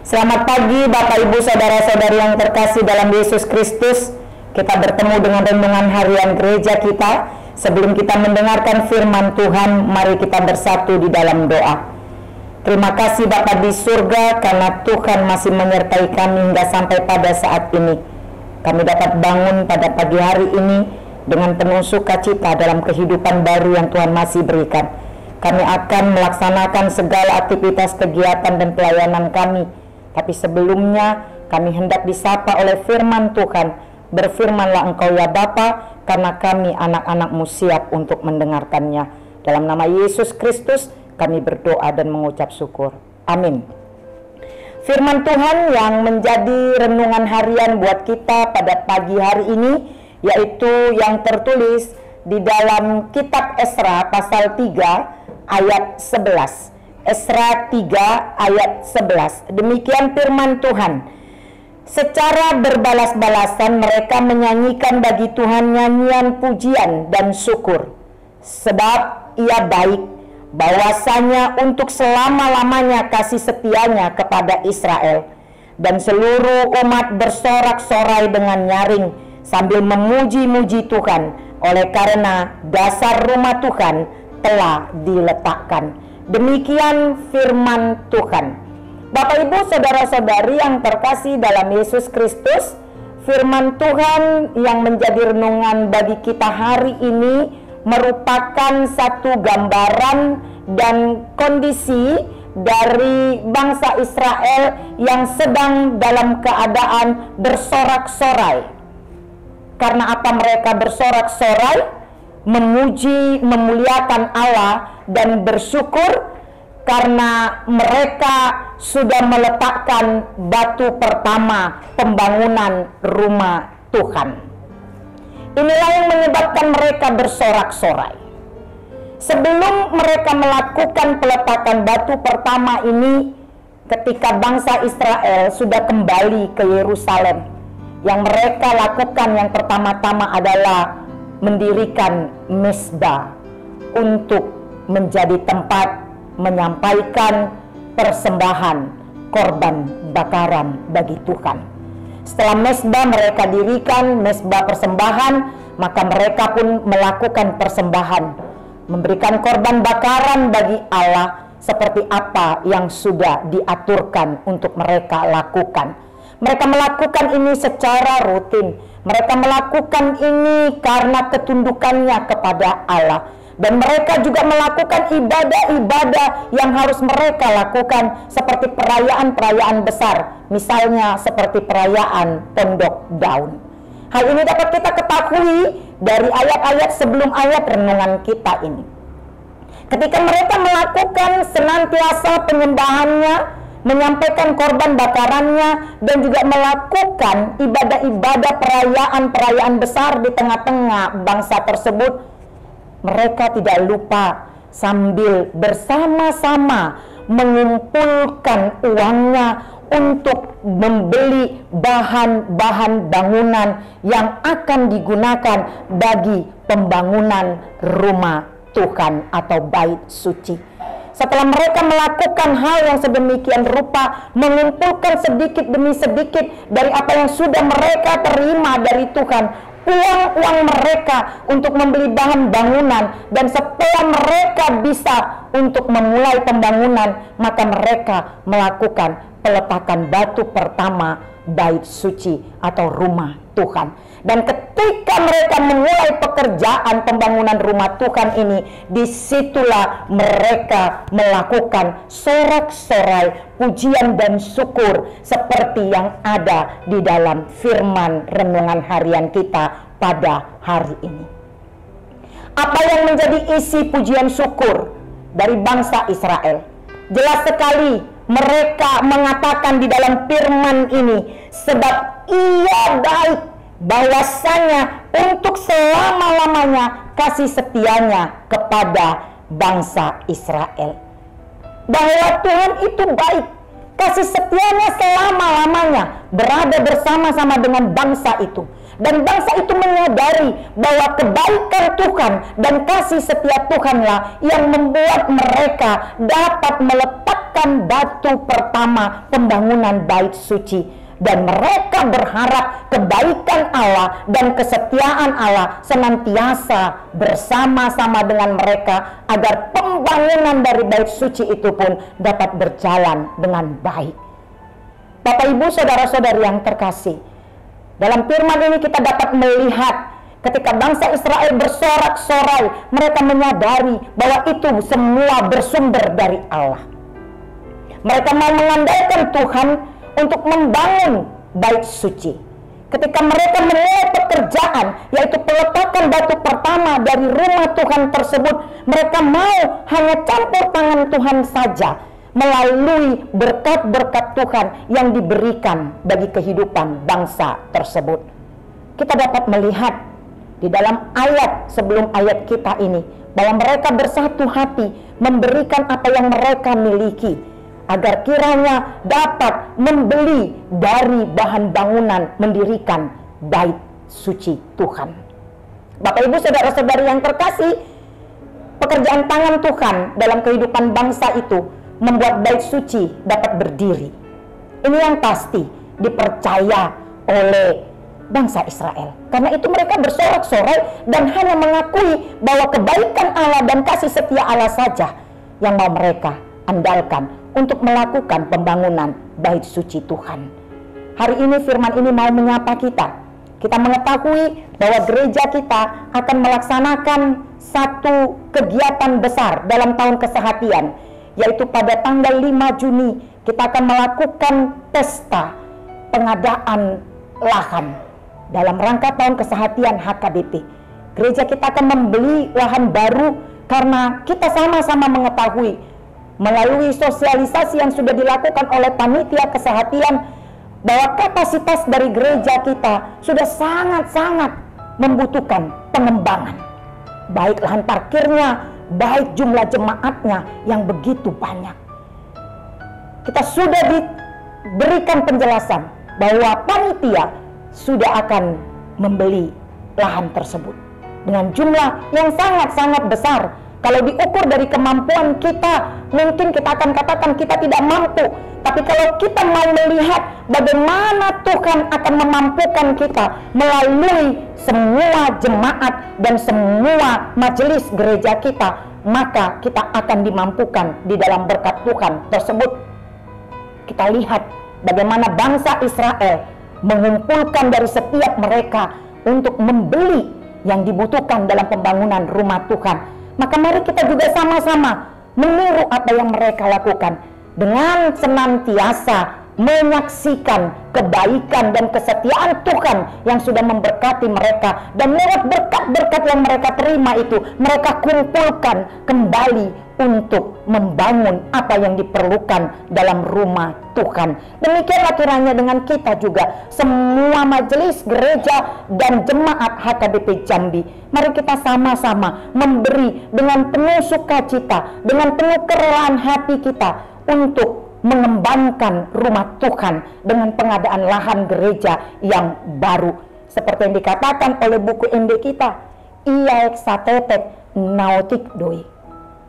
Selamat pagi Bapak Ibu Saudara-saudari yang terkasih dalam Yesus Kristus. Kita bertemu dengan renungan harian gereja kita. Sebelum kita mendengarkan firman Tuhan, mari kita bersatu di dalam doa. Terima kasih Bapa di surga karena Tuhan masih menyertai kami hingga sampai pada saat ini. Kami dapat bangun pada pagi hari ini dengan penuh sukacita dalam kehidupan baru yang Tuhan masih berikan. Kami akan melaksanakan segala aktivitas kegiatan dan pelayanan kami. Tapi sebelumnya kami hendak disapa oleh firman Tuhan. Berfirmanlah Engkau ya Bapa, karena kami anak-anak-Mu siap untuk mendengarkannya. Dalam nama Yesus Kristus kami berdoa dan mengucap syukur. Amin. Firman Tuhan yang menjadi renungan harian buat kita pada pagi hari ini, yaitu yang tertulis di dalam kitab Esra pasal 3 ayat 11. Esra 3 ayat 11. Demikian firman Tuhan. Secara berbalas-balasan mereka menyanyikan bagi Tuhan nyanyian pujian dan syukur. Sebab Ia baik, bahwasanya untuk selama-lamanya kasih setianya kepada Israel. Dan seluruh umat bersorak-sorai dengan nyaring sambil memuji-muji Tuhan, oleh karena dasar rumah Tuhan telah diletakkan. Demikian firman Tuhan. Bapak Ibu Saudara-saudari yang terkasih dalam Yesus Kristus, firman Tuhan yang menjadi renungan bagi kita hari ini merupakan satu gambaran dan kondisi dari bangsa Israel yang sedang dalam keadaan bersorak-sorai. Karena apa mereka bersorak-sorai? Memuji, memuliakan Allah dan bersyukur karena mereka sudah meletakkan batu pertama pembangunan rumah Tuhan. Inilah yang menyebabkan mereka bersorak-sorai. Sebelum mereka melakukan peletakan batu pertama ini, ketika bangsa Israel sudah kembali ke Yerusalem, yang mereka lakukan yang pertama-tama adalah mendirikan mezbah untuk menjadi tempat menyampaikan persembahan korban bakaran bagi Tuhan. Setelah mezbah mereka dirikan, mezbah persembahan, maka mereka pun melakukan persembahan, memberikan korban bakaran bagi Allah seperti apa yang sudah diaturkan untuk mereka lakukan. Mereka melakukan ini secara rutin. Mereka melakukan ini karena ketundukannya kepada Allah. Dan mereka juga melakukan ibadah-ibadah yang harus mereka lakukan seperti perayaan-perayaan besar. Misalnya seperti perayaan Pondok Daun. Hal ini dapat kita ketahui dari ayat-ayat sebelum ayat renungan kita ini. Ketika mereka melakukan senantiasa penyembahannya, menyampaikan korban bakarannya, dan juga melakukan ibadah-ibadah perayaan-perayaan besar di tengah-tengah bangsa tersebut, mereka tidak lupa sambil bersama-sama mengumpulkan uangnya untuk membeli bahan-bahan bangunan yang akan digunakan bagi pembangunan rumah Tuhan atau bait suci. Setelah mereka melakukan hal yang sedemikian rupa, mengumpulkan sedikit demi sedikit dari apa yang sudah mereka terima dari Tuhan, uang-uang mereka untuk membeli bahan bangunan, dan setelah mereka bisa untuk memulai pembangunan, maka mereka melakukan peletakan batu pertama bait suci atau rumah Tuhan. Dan ketika mereka memulai pekerjaan pembangunan rumah Tuhan ini, disitulah mereka melakukan sorak-sorai, pujian dan syukur seperti yang ada di dalam firman renungan harian kita pada hari ini. Apa yang menjadi isi pujian syukur dari bangsa Israel? Jelas sekali mereka mengatakan di dalam firman ini, sebab Ia baik, bahwasanya untuk selama-lamanya kasih setianya kepada bangsa Israel. Bahwa Tuhan itu baik, kasih setianya selama-lamanya berada bersama-sama dengan bangsa itu. Dan bangsa itu menyadari bahwa kebaikan Tuhan dan kasih setia Tuhanlah yang membuat mereka dapat meletakkan meletakkan batu pertama pembangunan bait suci. Dan mereka berharap kebaikan Allah dan kesetiaan Allah senantiasa bersama-sama dengan mereka, agar pembangunan dari bait suci itu pun dapat berjalan dengan baik. Bapak, Ibu, saudara-saudari yang terkasih, dalam firman ini kita dapat melihat ketika bangsa Israel bersorak-sorai, mereka menyadari bahwa itu semua bersumber dari Allah. Mereka mau mengandalkan Tuhan untuk membangun bait suci. Ketika mereka memulai pekerjaan, yaitu peletakan batu pertama dari rumah Tuhan tersebut, mereka mau hanya campur tangan Tuhan saja melalui berkat-berkat Tuhan yang diberikan bagi kehidupan bangsa tersebut. Kita dapat melihat di dalam ayat sebelum ayat kita ini bahwa mereka bersatu hati memberikan apa yang mereka miliki, agar kiranya dapat membeli dari bahan bangunan mendirikan bait suci Tuhan. Bapak, Ibu, saudara-saudari yang terkasih, pekerjaan tangan Tuhan dalam kehidupan bangsa itu membuat bait suci dapat berdiri. Ini yang pasti dipercaya oleh bangsa Israel. Karena itu mereka bersorak-sorai dan hanya mengakui bahwa kebaikan Allah dan kasih setia Allah saja yang mau mereka andalkan untuk melakukan pembangunan bait suci Tuhan. Hari ini firman ini mau menyapa kita. Kita mengetahui bahwa gereja kita akan melaksanakan satu kegiatan besar dalam tahun kesehatian, yaitu pada tanggal 5 Juni kita akan melakukan pesta pengadaan lahan dalam rangka tahun kesehatian HKBP. Gereja kita akan membeli lahan baru karena kita sama-sama mengetahui melalui sosialisasi yang sudah dilakukan oleh panitia kesehatian bahwa kapasitas dari gereja kita sudah sangat-sangat membutuhkan pengembangan, baik lahan parkirnya, baik jumlah jemaatnya yang begitu banyak. Kita sudah diberikan penjelasan bahwa panitia sudah akan membeli lahan tersebut dengan jumlah yang sangat-sangat besar. Kalau diukur dari kemampuan kita, mungkin kita akan katakan kita tidak mampu. Tapi kalau kita mau melihat bagaimana Tuhan akan memampukan kita melalui semua jemaat dan semua majelis gereja kita, maka kita akan dimampukan di dalam berkat Tuhan tersebut. Kita lihat bagaimana bangsa Israel mengumpulkan dari setiap mereka untuk membeli yang dibutuhkan dalam pembangunan rumah Tuhan. Maka mari kita juga sama-sama meniru apa yang mereka lakukan dengan senantiasa menyaksikan kebaikan dan kesetiaan Tuhan yang sudah memberkati mereka, dan lewat berkat-berkat yang mereka terima itu mereka kumpulkan kembali untuk membangun apa yang diperlukan dalam rumah Tuhan. Demikianlah kiranya dengan kita juga, semua majelis gereja dan jemaat HKBP Jambi, mari kita sama-sama memberi dengan penuh sukacita, dengan penuh kerelaan hati kita untuk mengembangkan rumah Tuhan dengan pengadaan lahan gereja yang baru. Seperti yang dikatakan oleh buku MD kita, iaek satetek nautik doi,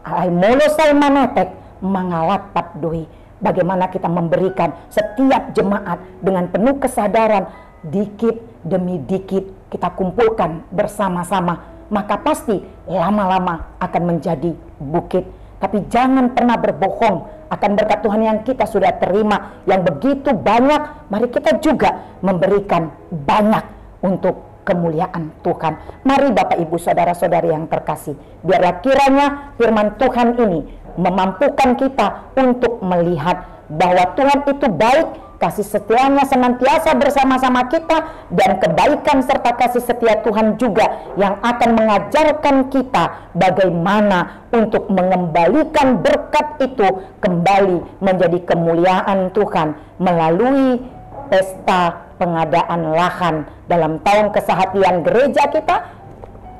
alai molosai manetek mangalapat doi. Bagaimana kita memberikan setiap jemaat dengan penuh kesadaran, dikit demi dikit kita kumpulkan bersama-sama, maka pasti lama-lama akan menjadi bukit. Tapi jangan pernah berbohong akan berkat Tuhan yang kita sudah terima yang begitu banyak. Mari kita juga memberikan banyak untuk kemuliaan Tuhan. Mari Bapak Ibu saudara-saudari yang terkasih, biarlah kiranya firman Tuhan ini memampukan kita untuk melihat bahwa Tuhan itu baik, kasih setianya senantiasa bersama-sama kita, dan kebaikan serta kasih setia Tuhan juga yang akan mengajarkan kita bagaimana untuk mengembalikan berkat itu kembali menjadi kemuliaan Tuhan melalui pesta pengadaan lahan dalam tahun kesehatian gereja kita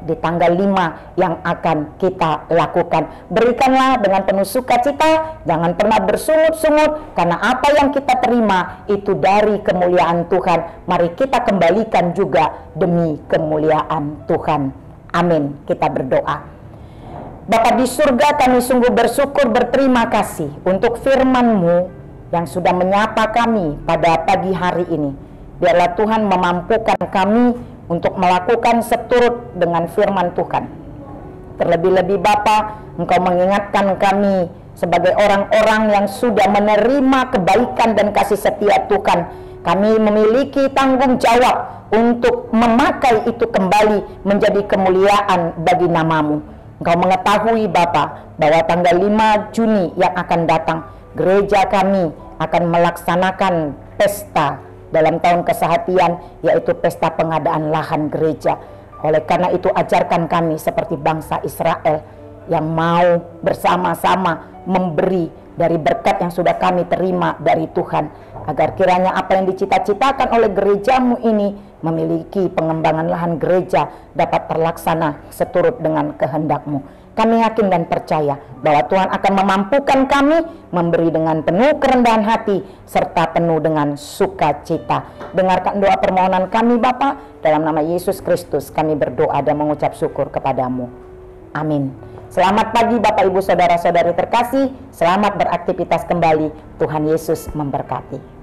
di tanggal 5 yang akan kita lakukan. Berikanlah dengan penuh sukacita, jangan pernah bersungut-sungut, karena apa yang kita terima itu dari kemuliaan Tuhan. Mari kita kembalikan juga demi kemuliaan Tuhan. Amin. Kita berdoa. Bapa di surga, kami sungguh bersyukur, berterima kasih untuk firman-Mu yang sudah menyapa kami pada pagi hari ini. Biarlah Tuhan memampukan kami untuk melakukan seturut dengan firman Tuhan. Terlebih-lebih Bapa, Engkau mengingatkan kami sebagai orang-orang yang sudah menerima kebaikan dan kasih setia Tuhan. Kami memiliki tanggung jawab untuk memakai itu kembali menjadi kemuliaan bagi nama-Mu. Engkau mengetahui Bapa bahwa tanggal 5 Juni yang akan datang, gereja kami akan melaksanakan pesta dalam tahun kesehatian, yaitu pesta pengadaan lahan gereja. Oleh karena itu ajarkan kami seperti bangsa Israel yang mau bersama-sama memberi dari berkat yang sudah kami terima dari Tuhan, agar kiranya apa yang dicita-citakan oleh gereja-Mu ini memiliki pengembangan lahan gereja dapat terlaksana seturut dengan kehendak-Mu. Kami yakin dan percaya bahwa Tuhan akan memampukan kami memberi dengan penuh kerendahan hati serta penuh dengan sukacita. Dengarkan doa permohonan kami Bapa, dalam nama Yesus Kristus kami berdoa dan mengucap syukur kepadamu. Amin. Selamat pagi Bapak Ibu Saudara-saudari terkasih, selamat beraktivitas kembali. Tuhan Yesus memberkati.